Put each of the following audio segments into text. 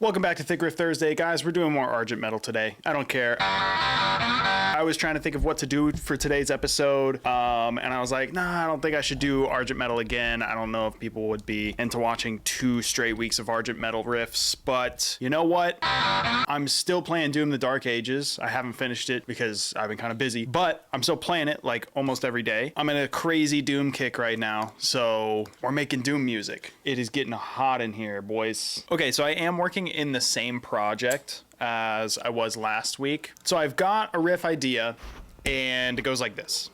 Welcome back to Riff Thursday, guys. We're doing more Argent Metal today. I don't care. I was trying to think of what to do for today's episode, and I was like, nah, I don't think I should do Argent Metal again. I don't know if people would be into watching 2 straight weeks of Argent Metal riffs, but you know what? I'm still playing Doom the Dark Ages. I haven't finished it because I've been kind of busy, but I'm still playing it like almost every day. I'm in a crazy Doom kick right now, so we're making Doom music. It is getting hot in here, boys. Okay, so I am working in the same project as I was last week. So I've got a riff idea and it goes like this.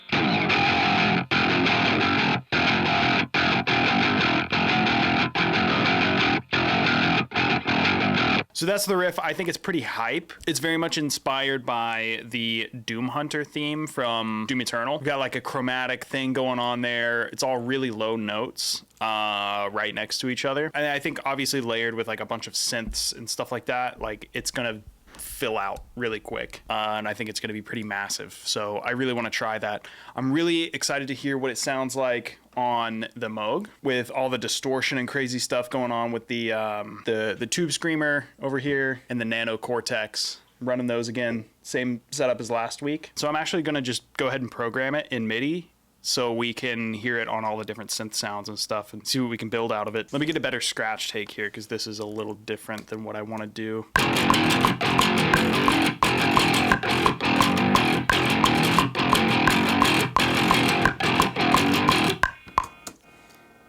So that's the riff. I think it's pretty hype. It's very much inspired by the Doom Hunter theme from Doom Eternal. We've got like a chromatic thing going on there. It's all really low notes right next to each other. And I think obviously layered with like a bunch of synths and stuff like that, like it's gonna fill out really quick. And I think it's gonna be pretty massive. So I really wanna try that. I'm really excited to hear what it sounds like on the Moog with all the distortion and crazy stuff going on with the Tube Screamer over here and the Nano Cortex. Running those again, same setup as last week. So I'm actually gonna just go ahead and program it in MIDI so we can hear it on all the different synth sounds and stuff and see what we can build out of it. Let me get a better scratch take here because this is a little different than what I want to do.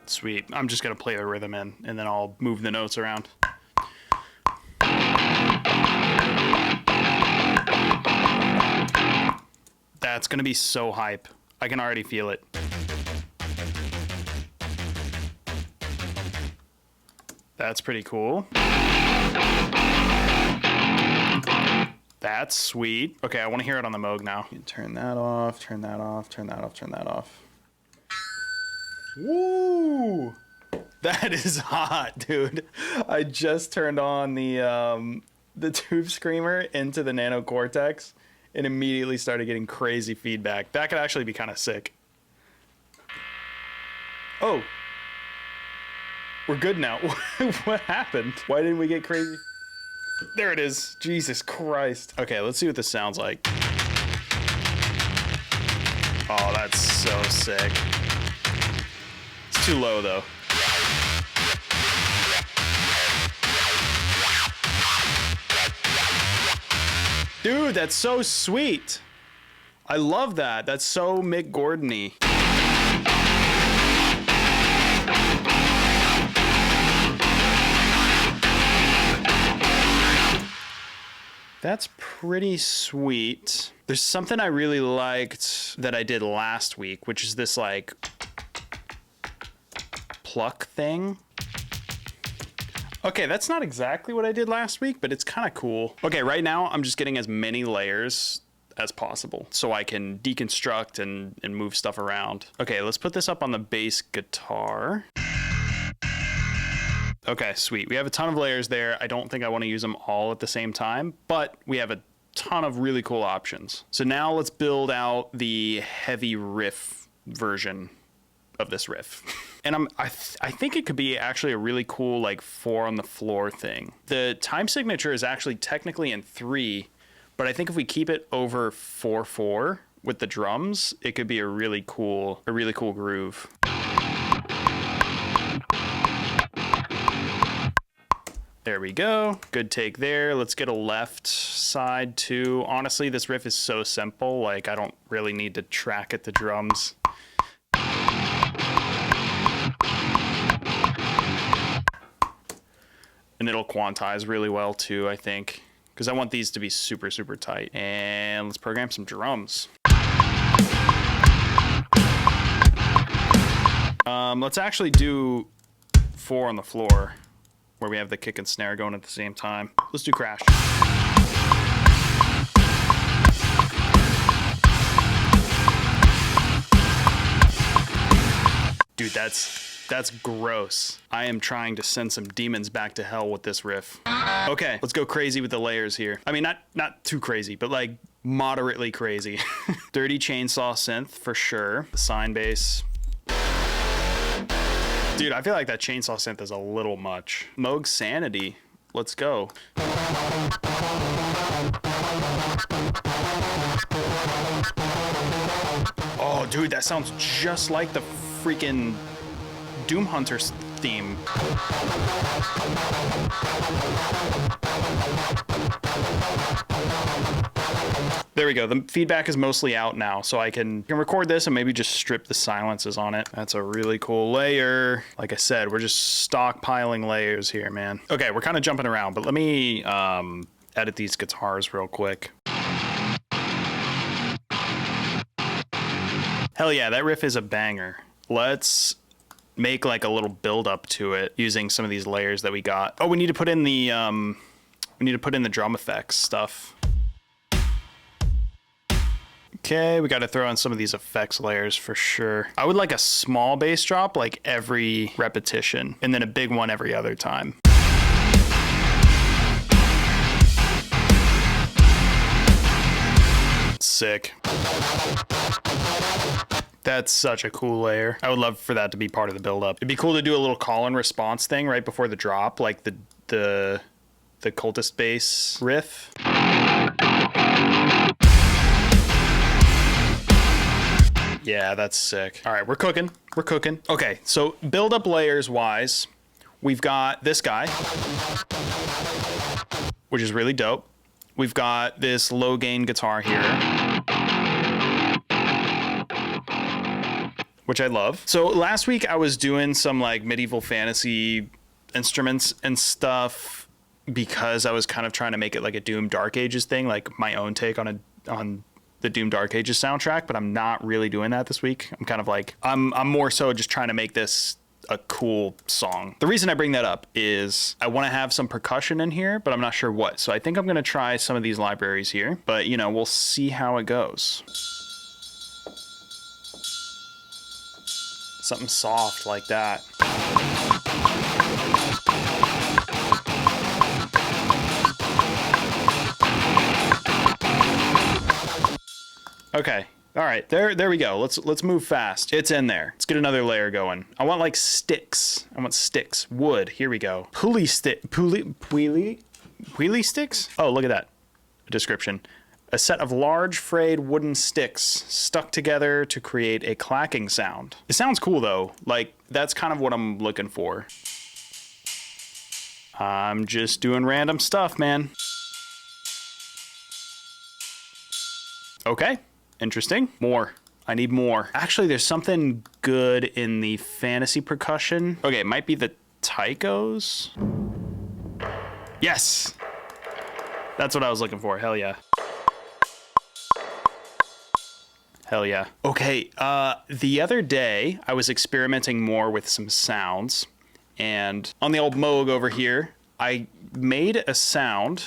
Sweet. I'm just gonna play the rhythm in and then I'll move the notes around. That's gonna be so hype. I can already feel it. That's pretty cool. That's sweet. Okay, I want to hear it on the Moog now. Turn that off, turn that off, turn that off, turn that off. Woo! That is hot, dude. I just turned on the Tube Screamer into the Nano Cortex and immediately started getting crazy feedback. That could actually be kind of sick. Oh. We're good now. What happened? Why didn't we get crazy? There it is. Jesus Christ. Okay, let's see what this sounds like. Oh, that's so sick. It's too low, though. Dude, that's so sweet. I love that. That's so Mick Gordon-y. That's pretty sweet. There's something I really liked that I did last week, which is this like pluck thing. Okay, that's not exactly what I did last week, but it's kind of cool. Okay, right now I'm just getting as many layers as possible so I can deconstruct and move stuff around. Okay, let's put this up on the bass guitar. Okay, sweet. We have a ton of layers there. I don't think I want to use them all at the same time, but we have a ton of really cool options. So now let's build out the heavy riff version of this riff. And I think it could be actually a really cool like 4 on the floor thing. The time signature is actually technically in 3, but I think if we keep it over 4/4 with the drums, it could be a really cool groove. There we go. Good take there. Let's get a left side too. Honestly, this riff is so simple. Like I don't really need to track at the drums. And it'll quantize really well too, I think, because I want these to be super, super tight. And let's program some drums. Let's actually do 4 on the floor, where we have the kick and snare going at the same time. Let's do crash. Dude, that's gross. I am trying to send some demons back to hell with this riff. Okay, let's go crazy with the layers here. I mean, not too crazy, but like moderately crazy. Dirty chainsaw synth for sure. The sine bass. Dude, I feel like that chainsaw synth is a little much. Moog Sanity Let's go. Oh, dude, that sounds just like the freaking Doom Hunter's theme. There we go. The feedback is mostly out now, so I can record this and maybe just strip the silences on it. That's a really cool layer. Like I said, we're just stockpiling layers here, man. Okay, we're kind of jumping around, but let me edit these guitars real quick. Hell yeah, that riff is a banger. Let's make like a little build up to it using some of these layers that we got. Oh, we need to put in the drum effects stuff. Okay, we got to throw in some of these effects layers for sure. I would like a small bass drop like every repetition, and then a big one every other time. Sick. That's such a cool layer. I would love for that to be part of the build-up. It'd be cool to do a little call and response thing right before the drop, like the cultist bass riff. Yeah, that's sick. All right, we're cooking. We're cooking. Okay, so build-up layers wise, we've got this guy, which is really dope. We've got this low gain guitar here, which I love. So last week I was doing some like medieval fantasy instruments and stuff because I was kind of trying to make it like a Doom Dark Ages thing, like my own take on the Doom Dark Ages soundtrack, but I'm not really doing that this week. I'm kind of like, I'm more so just trying to make this a cool song. The reason I bring that up is I want to have some percussion in here, but I'm not sure what. So I think I'm going to try some of these libraries here, but you know, we'll see how it goes. Something soft like that. Okay. All right. There we go. Let's move fast. It's in there. Let's get another layer going. I want like sticks. I want sticks. Wood. Here we go. Pulley sticks? Oh, look at that. A description. A set of large frayed wooden sticks stuck together to create a clacking sound. It sounds cool though. Like that's kind of what I'm looking for. I'm just doing random stuff, man. Okay. Interesting. More. I need more. Actually, there's something good in the fantasy percussion. Okay, it might be the taikos. Yes. That's what I was looking for. Hell yeah. Hell yeah. Okay, the other day, I was experimenting more with some sounds. And on the old Moog over here, I made a sound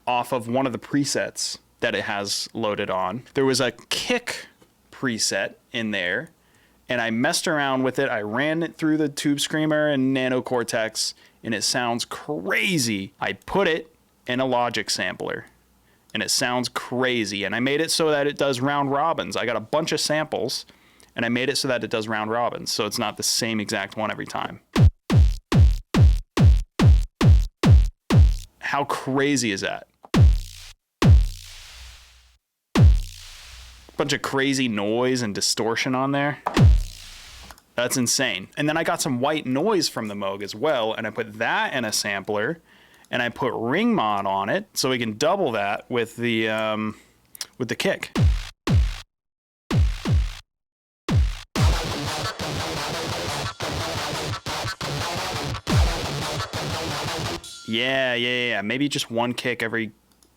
off of one of the presets that it has loaded on. There was a kick preset in there, and I messed around with it. I ran it through the Tube Screamer and Nano Cortex, and it sounds crazy. I put it in a Logic sampler, and it sounds crazy. And I made it so that it does round robins. I got a bunch of samples, and I made it so that it does round robins, so it's not the same exact one every time. How crazy is that? Bunch of crazy noise and distortion on there. That's insane. And then I got some white noise from the Moog as well, and I put that in a sampler, and I put ring mod on it, so we can double that with the kick. Yeah. Maybe just one kick every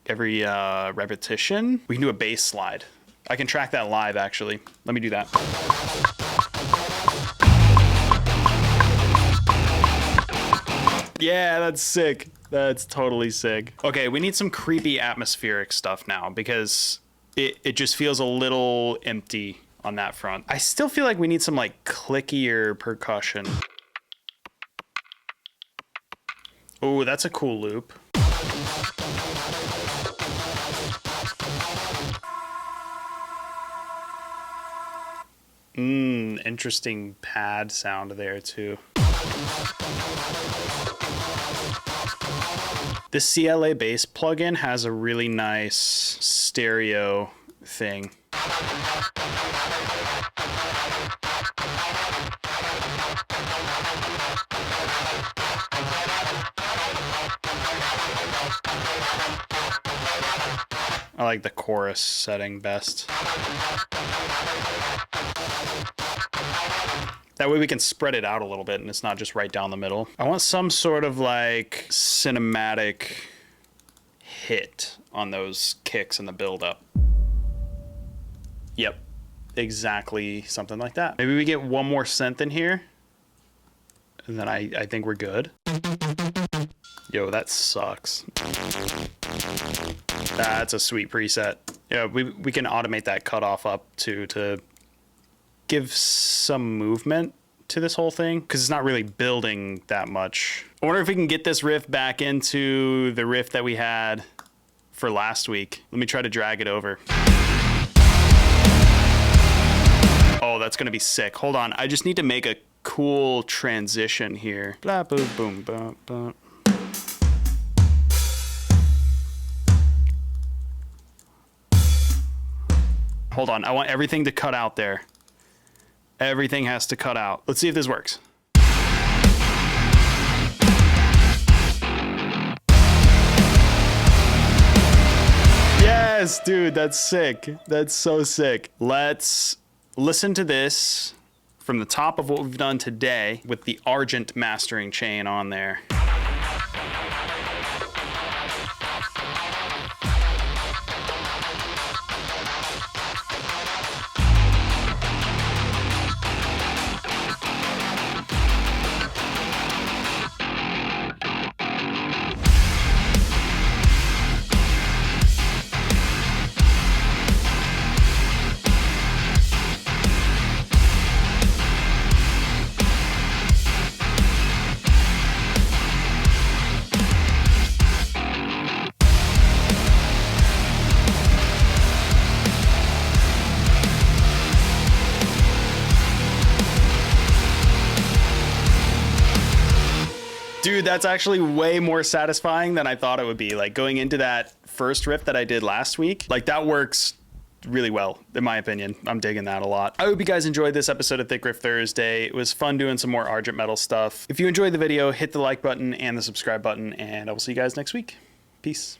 repetition. We can do a bass slide. I can track that live, actually. Let me do that. Yeah, that's sick. That's totally sick. Okay, we need some creepy atmospheric stuff now because it just feels a little empty on that front. I still feel like we need some like clickier percussion. Oh, that's a cool loop. Interesting pad sound there too. This CLA bass plugin has a really nice stereo thing. I like the chorus setting best. That way we can spread it out a little bit and it's not just right down the middle. I want some sort of like cinematic hit on those kicks and the build-up. Yep, exactly something like that. Maybe we get one more synth in here and then I think we're good. Yo, that sucks. That's a sweet preset. Yeah, we can automate that cutoff up to give some movement to this whole thing because it's not really building that much. I wonder if we can get this riff back into the riff that we had for last week. Let me try to drag it over. Oh, that's gonna be sick. Hold on, I just need to make a cool transition here. Blah, boom, boom, boom, boom. Hold on, I want everything to cut out there. Everything has to cut out. Let's see if this works. Yes, dude, that's sick. That's so sick. Let's listen to this from the top of what we've done today with the Argent mastering chain on there. Dude, that's actually way more satisfying than I thought it would be. Like going into that first riff that I did last week, like that works really well, in my opinion. I'm digging that a lot. I hope you guys enjoyed this episode of Thick Riff Thursday. It was fun doing some more Argent metal stuff. If you enjoyed the video, hit the like button and the subscribe button, and I will see you guys next week. Peace.